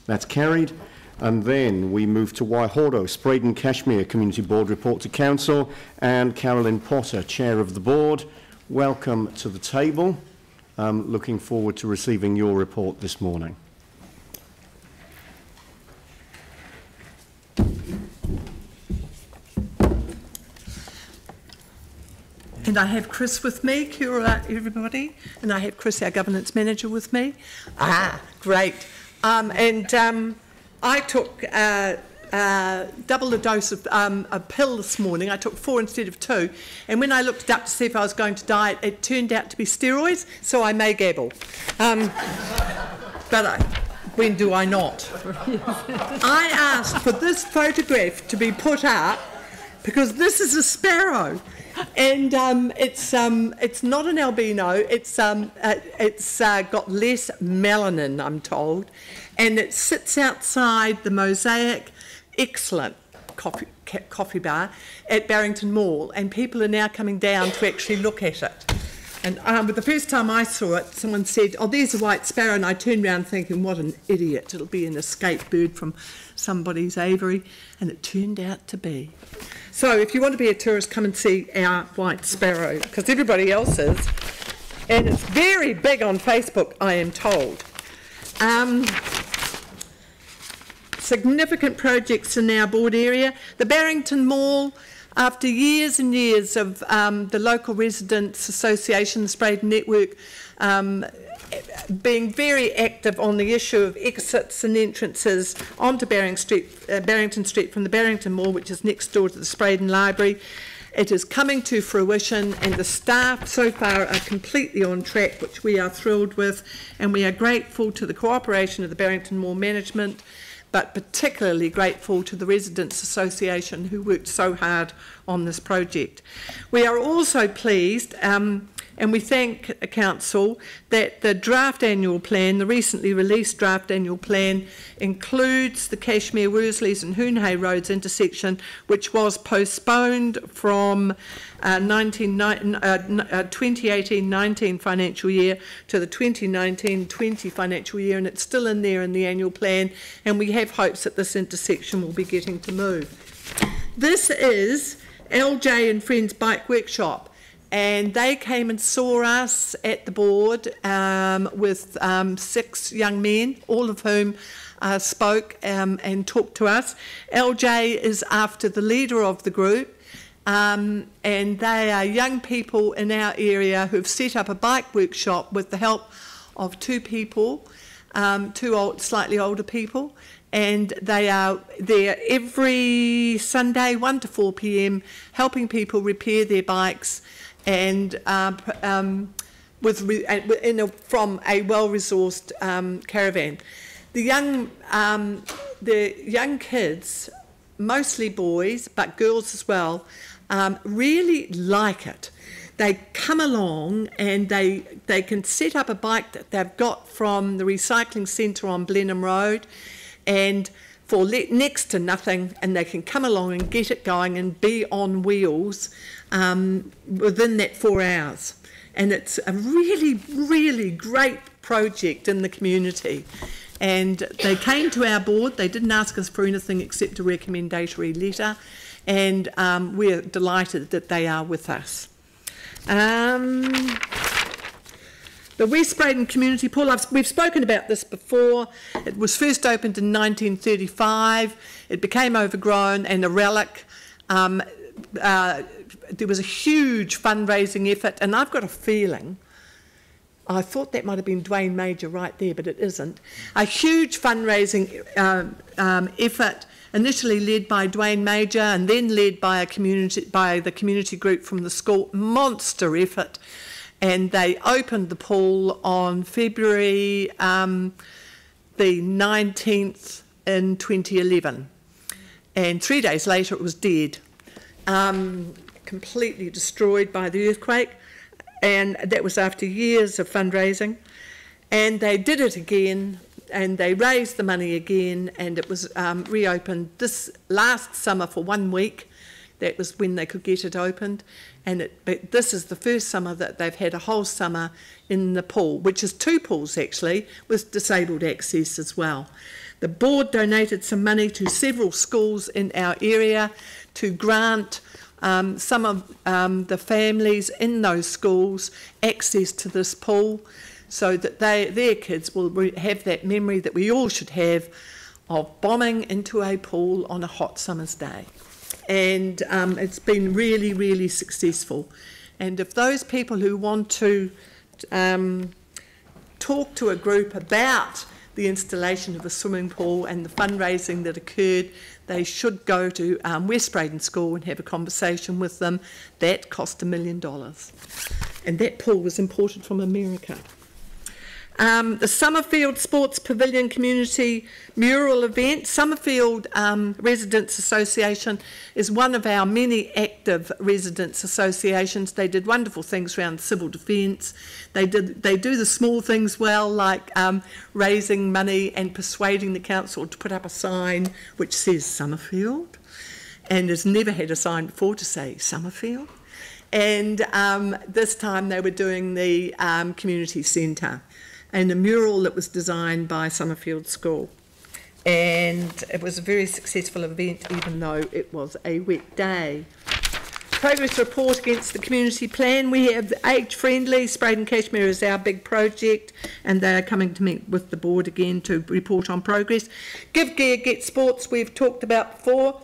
That's carried. And then we move to Waihoro, Spreydon-Cashmere Community Board report to Council, and Carolyn Potter, Chair of the Board. Welcome to the table. Looking forward to receiving your report this morning. And I have Chris with me. Kia ora, everybody. And I have Chris, our governance manager, with me. Great. I took double the dose of a pill this morning. I took 4 instead of 2. And when I looked it up to see if I was going to die, it turned out to be steroids, so I may gabble. When do I not? I asked for this photograph to be put up because this is a sparrow. And it's not an albino. It's got less melanin, I'm told, and it sits outside the Mosaic, excellent coffee bar at Barrington Mall, and people are now coming down to actually look at it. And but the first time I saw it, someone said, "Oh, there's a white sparrow," and I turned around thinking, "What an idiot! It'll be an escaped bird from somebody's aviary," and it turned out to be. So if you want to be a tourist, come and see our white sparrow, because everybody else is. And it's very big on Facebook, I am told. Significant projects in our board area. The Barrington Mall, after years and years of the local residents association, the Spreydon Network, being very active on the issue of exits and entrances onto Barrington Street from the Barrington Mall, which is next door to the Spreydon Library. It is coming to fruition, and the staff so far are completely on track, which we are thrilled with, and we are grateful to the cooperation of the Barrington Mall management, but particularly grateful to the Residents Association who worked so hard on this project. We are also pleased, and we thank Council, that the draft annual plan, the recently released draft annual plan, includes the Cashmere, Worsleys and Hoonhay Roads intersection, which was postponed from 2018-19 financial year to the 2019-20 financial year, and it's still in there in the annual plan, and we have hopes that this intersection will be getting to move. This is LJ and Friends Bike Workshop, and they came and saw us at the board with 6 young men, all of whom spoke and talked to us. LJ is after the leader of the group, and they are young people in our area who've set up a bike workshop with the help of 2 people, 2 slightly older people, and they are there every Sunday 1 to 4 p.m. helping people repair their bikes, and from a well-resourced caravan. The young kids, mostly boys but girls as well, really like it. They come along and they can set up a bike that they've got from the recycling centre on Blenheim Road, and for next to nothing, and they can come along and get it going and be on wheels within that 4 hours. And it's a really, really great project in the community. And they came to our board. They didn't ask us for anything except a recommendatory letter, and we're delighted that they are with us. The West Spreydon Community Pool, we've spoken about this before. It was first opened in 1935. It became overgrown and a relic. There was a huge fundraising effort, and I've got a feeling, I thought that might have been Dwayne Major right there, but it isn't. A huge fundraising effort, initially led by Dwayne Major and then led by the community group from the school. Monster effort. And they opened the pool on February the 19th in 2011. And 3 days later it was dead, completely destroyed by the earthquake. And that was after years of fundraising. And they did it again, and they raised the money again, and it was reopened this last summer for 1 week. That was when they could get it opened. But this is the first summer that they've had a whole summer in the pool, which is 2 pools actually, with disabled access as well. The board donated some money to several schools in our area to grant some of the families in those schools access to this pool, so that their kids will have that memory that we all should have of bombing into a pool on a hot summer's day. And it's been really, really successful. And if those people who want to talk to a group about the installation of a swimming pool and the fundraising that occurred, they should go to West Spreydon School and have a conversation with them. That cost $1 million. And that pool was imported from America. The Summerfield Sports Pavilion Community Mural Event. Summerfield Residents Association is one of our many active residents associations. They did wonderful things around civil defence. They do the small things well, like raising money and persuading the council to put up a sign which says Summerfield, and has never had a sign before to say Summerfield. And this time they were doing the community centre, and a mural that was designed by Summerfield School. And it was a very successful event, even though it was a wet day. Progress report against the community plan. We have age-friendly. Spreydon-Cashmere is our big project, and they are coming to meet with the board again to report on progress. Give Gear, Get Sports, we've talked about before.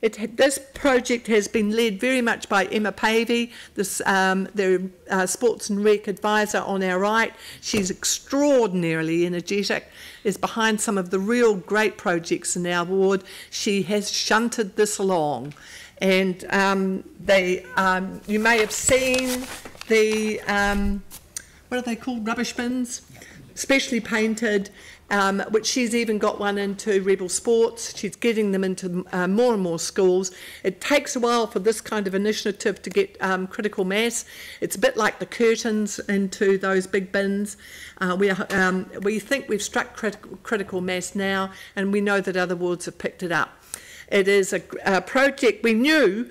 This project has been led very much by Emma Pavey, the Sports and Rec advisor on our right. She's extraordinarily energetic, is behind some of the real great projects in our ward. She has shunted this along. And you may have seen the, what are they called, rubbish bins? Specially painted, which she's even got one into Rebel Sports. She's getting them into more and more schools. It takes a while for this kind of initiative to get critical mass. It's a bit like the curtains into those big bins. We think we've struck critical mass now, and we know that other wards have picked it up. It is a project. We knew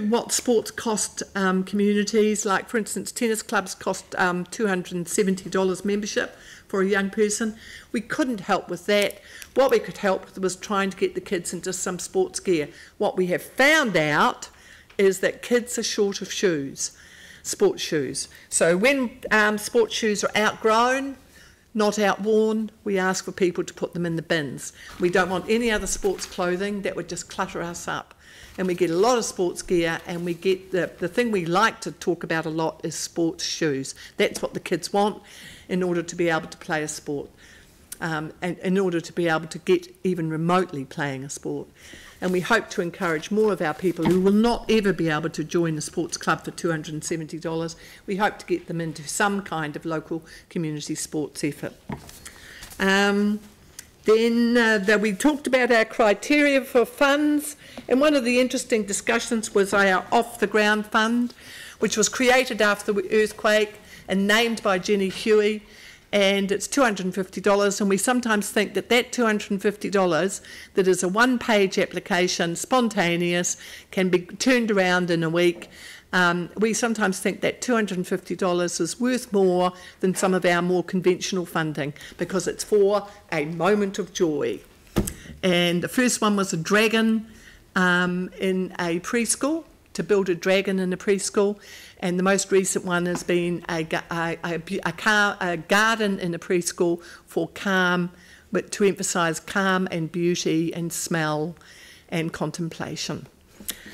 what sports cost communities, like for instance tennis clubs cost $270 membership for a young person. We couldn't help with that. What we could help with was trying to get the kids into some sports gear. What we have found out is that kids are short of shoes, sports shoes. So when sports shoes are outgrown, not outworn, we ask for people to put them in the bins. We don't want any other sports clothing. That would just clutter us up. And we get a lot of sports gear, and we get the thing we like to talk about a lot is sports shoes. That's what the kids want in order to be able to play a sport, and in order to be able to get even remotely playing a sport. And we hope to encourage more of our people who will not ever be able to join a sports club for $270. We hope to get them into some kind of local community sports effort. Then we talked about our criteria for funds, and one of the interesting discussions was our off-the-ground fund, which was created after the earthquake and named by Jenny Huey, and it's $250, and we sometimes think that that $250, that is a one-page application, spontaneous, can be turned around in a week. We sometimes think that $250 is worth more than some of our more conventional funding, because it's for a moment of joy. And the first one was a dragon in a preschool, to build a dragon in a preschool, and the most recent one has been a garden in a preschool for calm, but to emphasise calm and beauty and smell and contemplation.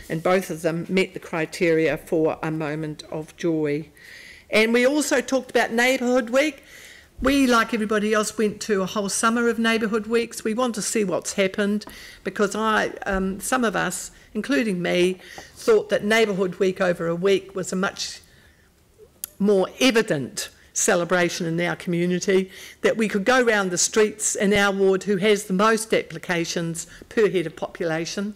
And both of them met the criteria for a moment of joy. And we also talked about Neighbourhood Week. We, like everybody else, went to a whole summer of Neighbourhood Weeks. We want to see what's happened, because some of us, including me, thought that Neighbourhood Week over a week was a much more evident celebration in our community, that we could go round the streets in our ward, who has the most applications per head of population.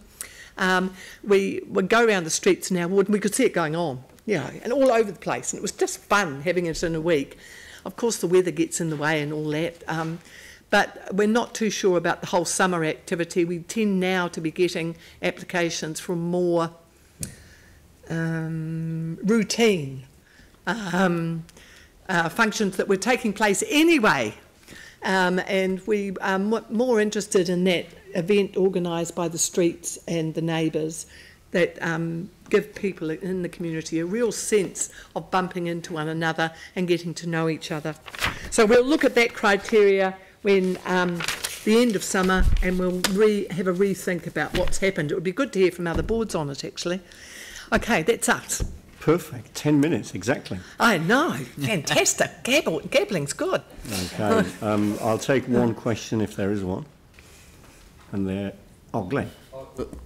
We would go around the streets in our ward and we could see it going on, you know, and all over the place, and it was just fun having it in a week. Of course the weather gets in the way and all that, but we're not too sure about the whole summer activity. We tend now to be getting applications for more routine functions that were taking place anyway and we are more interested in that event organised by the streets and the neighbours that give people in the community a real sense of bumping into one another and getting to know each other. So we'll look at that criteria when the end of summer, and we'll have a rethink about what's happened. It would be good to hear from other boards on it, actually. Okay, that's us. Perfect. 10 minutes, exactly. I know. Fantastic. Gabbling's good. Okay. I'll take one question if there is one. And there... Oh, Glenn.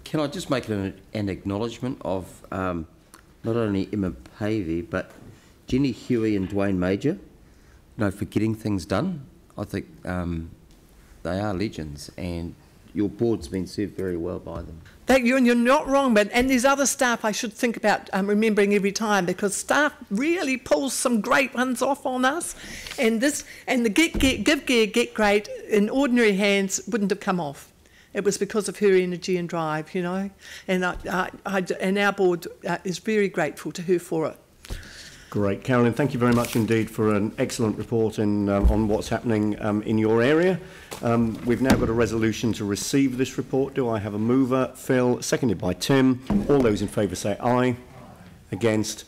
Can I just make an acknowledgement of not only Emma Pavey, but Jenny Huey and Dwayne Major, for getting things done. I think they are legends, and your board's been served very well by them. Thank you, and you're not wrong, but and there's other staff I should think about remembering every time, because staff really pulls some great ones off on us, and the Give Great in ordinary hands wouldn't have come off. It was because of her energy and drive, you know, and and our board is very grateful to her for it. Great. Carolyn, thank you very much indeed for an excellent report on what's happening in your area. We've now got a resolution to receive this report. Do I have a mover? Phil, seconded by Tim. All those in favour say aye. Against?